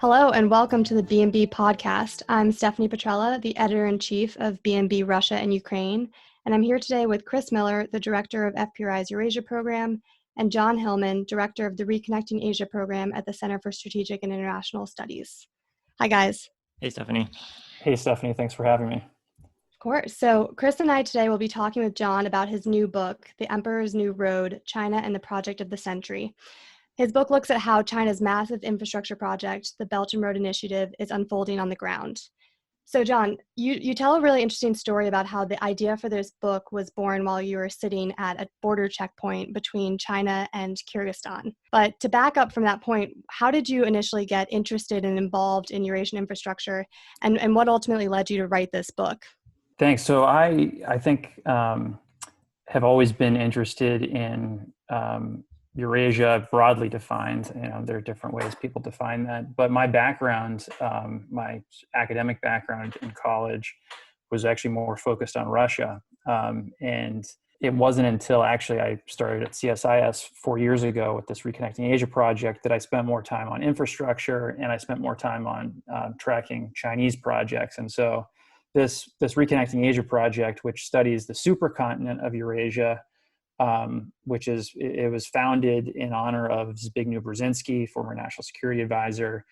Hello and welcome to the B&B podcast. I'm Stephanie Petrella, the editor-in-chief of B&B Russia and Ukraine, and I'm here today with Chris Miller, the director of FPRI's Eurasia program, and John Hillman, director of the Reconnecting Asia program at the Center for Strategic and International Studies. Hi, guys. Hey, Stephanie. Hey, Stephanie. Thanks for having me. Of course. So Chris and I today will be talking with John about his new book, The Emperor's New Road, China and the Project of the Century. His book looks at how China's massive infrastructure project, the Belt and Road Initiative, is unfolding on the ground. So John, you tell a really interesting story about how the idea for this book was born while you were sitting at a border checkpoint between China and Kyrgyzstan. But to back up from that point, how did you initially get interested and involved in Eurasian infrastructure, and what ultimately led you to write this book? Thanks. So I think have always been interested in Eurasia broadly defined. There are different ways people define that. But my background, my academic background in college, was actually more focused on Russia. And it wasn't until actually I started at CSIS 4 years ago with this Reconnecting Asia project that I spent more time on infrastructure, and I spent more time on tracking Chinese projects. And so this Reconnecting Asia project, which studies the supercontinent of Eurasia, it was founded in honor of Zbigniew Brzezinski, former national security advisor,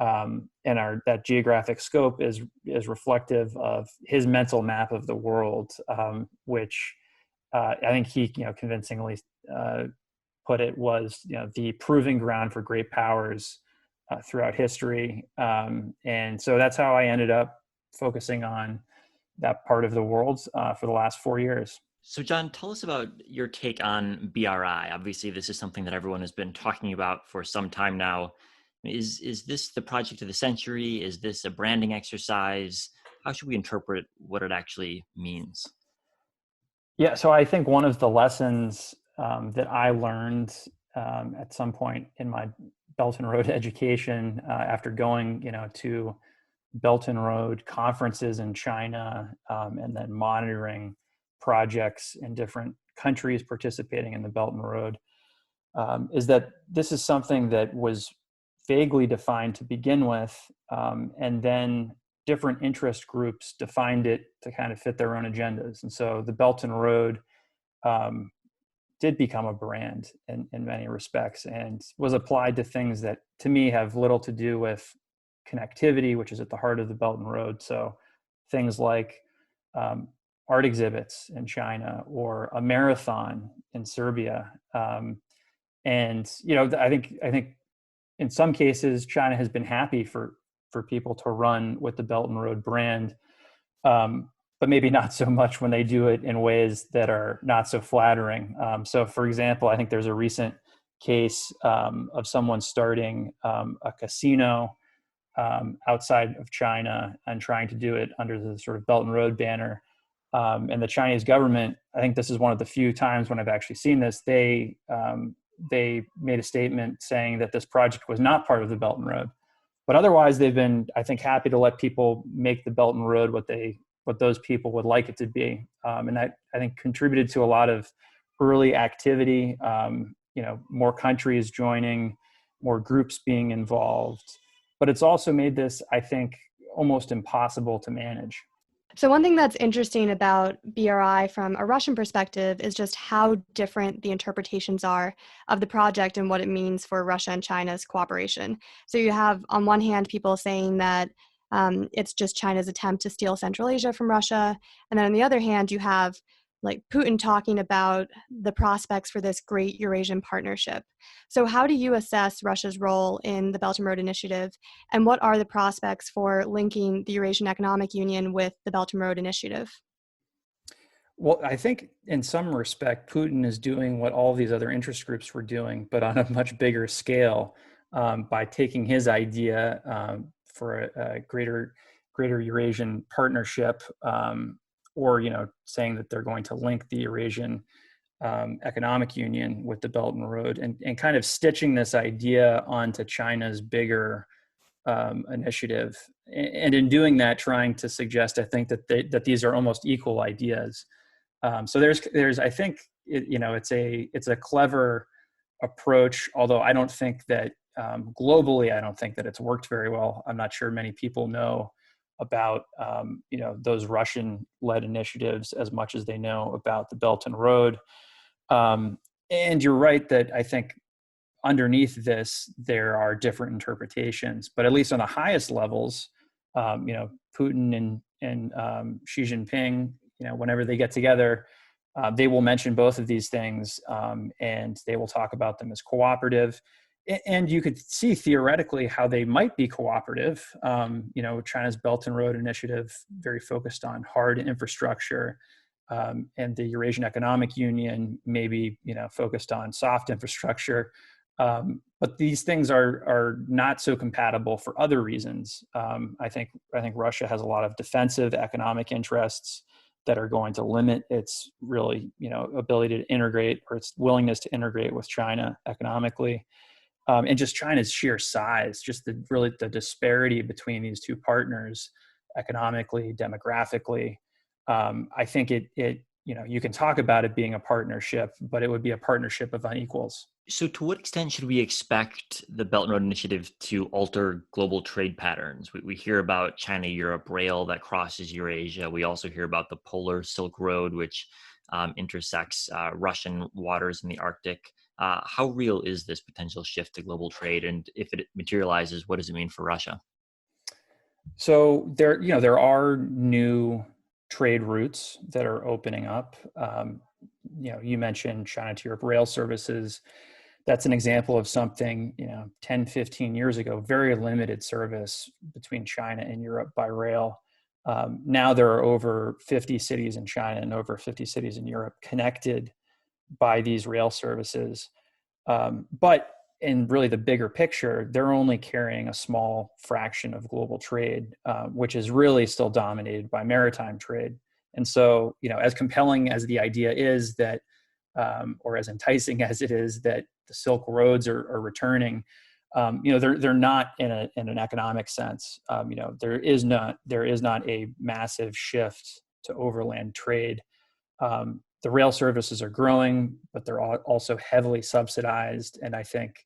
and that geographic scope is reflective of his mental map of the world, which I think he convincingly put it was the proving ground for great powers throughout history, and so that's how I ended up focusing on that part of the world for the last 4 years. So John, tell us about your take on BRI. Obviously, this is something that everyone has been talking about for some time now. Is this the project of the century? Is this a branding exercise? How should we interpret what it actually means? Yeah, so I think one of the lessons that I learned at some point in my Belt and Road education after going, to Belt and Road conferences in China and then monitoring projects in different countries participating in the Belt and Road, is that this is something that was vaguely defined to begin with, and then different interest groups defined it to kind of fit their own agendas. And so the Belt and Road did become a brand in many respects and was applied to things that to me have little to do with connectivity, which is at the heart of the Belt and Road. So things like art exhibits in China or a marathon in Serbia. And, I think in some cases, China has been happy for people to run with the Belt and Road brand, but maybe not so much when they do it in ways that are not so flattering. So for example, I think there's a recent case of someone starting a casino outside of China and trying to do it under the sort of Belt and Road banner. And the Chinese government, I think this is one of the few times when I've actually seen this, they made a statement saying that this project was not part of the Belt and Road. But otherwise, they've been, I think, happy to let people make the Belt and Road what those people would like it to be. And that, I think, contributed to a lot of early activity, more countries joining, more groups being involved. But it's also made this, I think, almost impossible to manage. So one thing that's interesting about BRI from a Russian perspective is just how different the interpretations are of the project and what it means for Russia and China's cooperation. So you have, on one hand, people saying that it's just China's attempt to steal Central Asia from Russia. And then on the other hand, you have like Putin talking about the prospects for this great Eurasian partnership. So how do you assess Russia's role in the Belt and Road Initiative, and what are the prospects for linking the Eurasian Economic Union with the Belt and Road Initiative? Well, I think in some respect, Putin is doing what all these other interest groups were doing, but on a much bigger scale, by taking his idea for a greater Eurasian partnership, or saying that they're going to link the Eurasian Economic Union with the Belt and Road, and kind of stitching this idea onto China's bigger initiative, and in doing that, trying to suggest, I think, that these are almost equal ideas. So there's I think it's a clever approach, although I don't think that globally, I don't think that it's worked very well. I'm not sure many people know about those Russian-led initiatives as much as they know about the Belt and Road. And you're right that I think underneath this, there are different interpretations, but at least on the highest levels, Putin and Xi Jinping, whenever they get together, they will mention both of these things, and they will talk about them as cooperative. And you could see theoretically how they might be cooperative. China's Belt and Road Initiative, very focused on hard infrastructure, and the Eurasian Economic Union, maybe focused on soft infrastructure. But these things are not so compatible for other reasons. I think Russia has a lot of defensive economic interests that are going to limit its really ability to integrate, or its willingness to integrate with China economically. And just China's sheer size, just the disparity between these two partners, economically, demographically. I think you can talk about it being a partnership, but it would be a partnership of unequals. So to what extent should we expect the Belt and Road Initiative to alter global trade patterns? We hear about China-Europe rail that crosses Eurasia. We also hear about the Polar Silk Road, which intersects Russian waters in the Arctic. How real is this potential shift to global trade? And if it materializes, what does it mean for Russia? So there are new trade routes that are opening up. You mentioned China to Europe rail services. That's an example of something, 10, 15 years ago, very limited service between China and Europe by rail. Now there are over 50 cities in China and over 50 cities in Europe connected by these rail services. But in really the bigger picture, they're only carrying a small fraction of global trade, which is really still dominated by maritime trade. And so, as compelling as the idea is that, or as enticing as it is that the Silk Roads are returning, they're not in an economic sense. There is not a massive shift to overland trade. The rail services are growing, but they're also heavily subsidized, and I think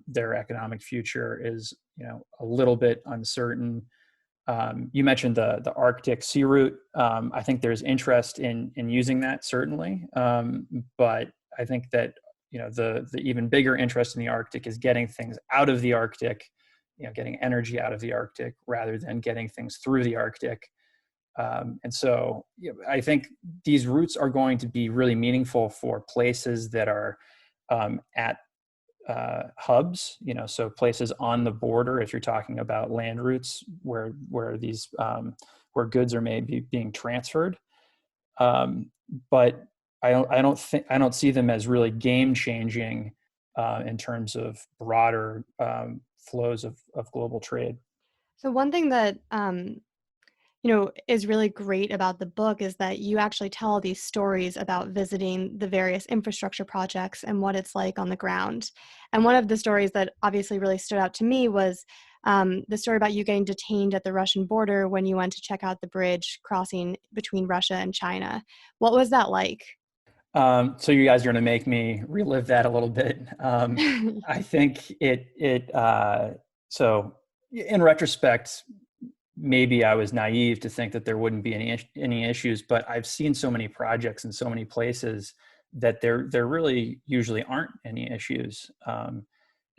their economic future is a little bit uncertain. You mentioned the Arctic sea route. I think there's interest in using that, certainly, but I think that the even bigger interest in the Arctic is getting things out of the Arctic, getting energy out of the Arctic rather than getting things through the Arctic. And so I think these routes are going to be really meaningful for places that are at hubs, so places on the border. If you're talking about land routes where these where goods are maybe being transferred, but I don't see them as really game changing in terms of broader flows of global trade. So one thing that is really great about the book is that you actually tell these stories about visiting the various infrastructure projects and what it's like on the ground. And one of the stories that obviously really stood out to me was the story about you getting detained at the Russian border when you went to check out the bridge crossing between Russia and China. What was that like? So you guys are going to make me relive that a little bit. I think so in retrospect, maybe I was naive to think that there wouldn't be any issues, but I've seen so many projects in so many places that there really usually aren't any issues.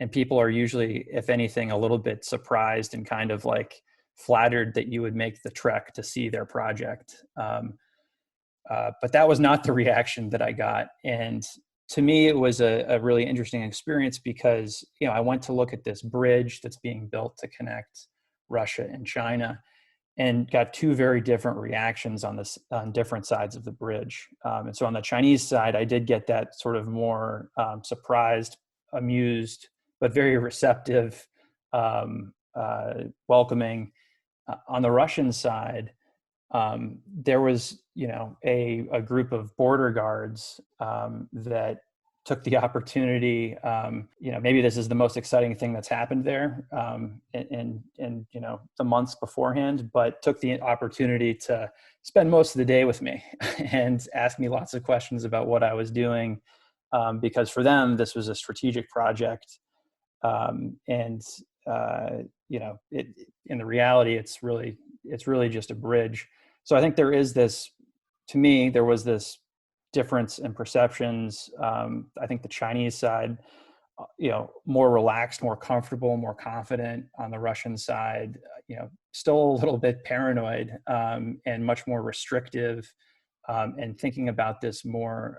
And people are usually, if anything, a little bit surprised and kind of like flattered that you would make the trek to see their project. But that was not the reaction that I got. And to me, it was a really interesting experience because, I went to look at this bridge that's being built to connect Russia and China, and got two very different reactions on different sides of the bridge. And so on the Chinese side, I did get that sort of more surprised, amused, but very receptive, welcoming. On the Russian side, there was, a group of border guards that took the opportunity. Maybe this is the most exciting thing that's happened there in the months beforehand, but took the opportunity to spend most of the day with me and ask me lots of questions about what I was doing, because for them this was a strategic project. And in the reality, it's really just a bridge. So I think there is this. To me, there was this difference in perceptions. I think the Chinese side, more relaxed, more comfortable, more confident. On the Russian side, still a little bit paranoid, and much more restrictive, and thinking about this more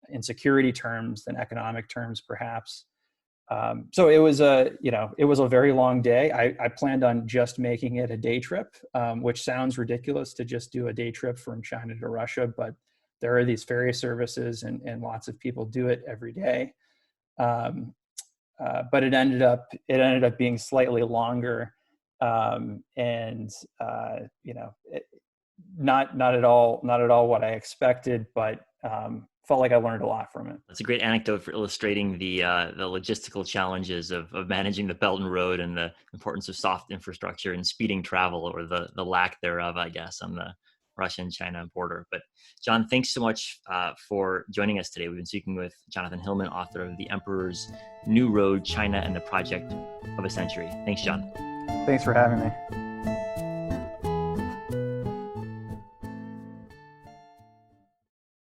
in security terms than economic terms, perhaps. So it was a very long day. I planned on just making it a day trip, which sounds ridiculous to just do a day trip from China to Russia, but there are these ferry services, and lots of people do it every day. But it ended up being slightly longer, and not at all what I expected, but felt like I learned a lot from it. That's a great anecdote for illustrating the logistical challenges of managing the Belt and Road, and the importance of soft infrastructure and speeding travel, or the lack thereof, I guess, on the Russian-China border. But John, thanks so much for joining us today. We've been speaking with Jonathan Hillman, author of The Emperor's New Road, China and the Project of a Century. Thanks, John. Thanks for having me.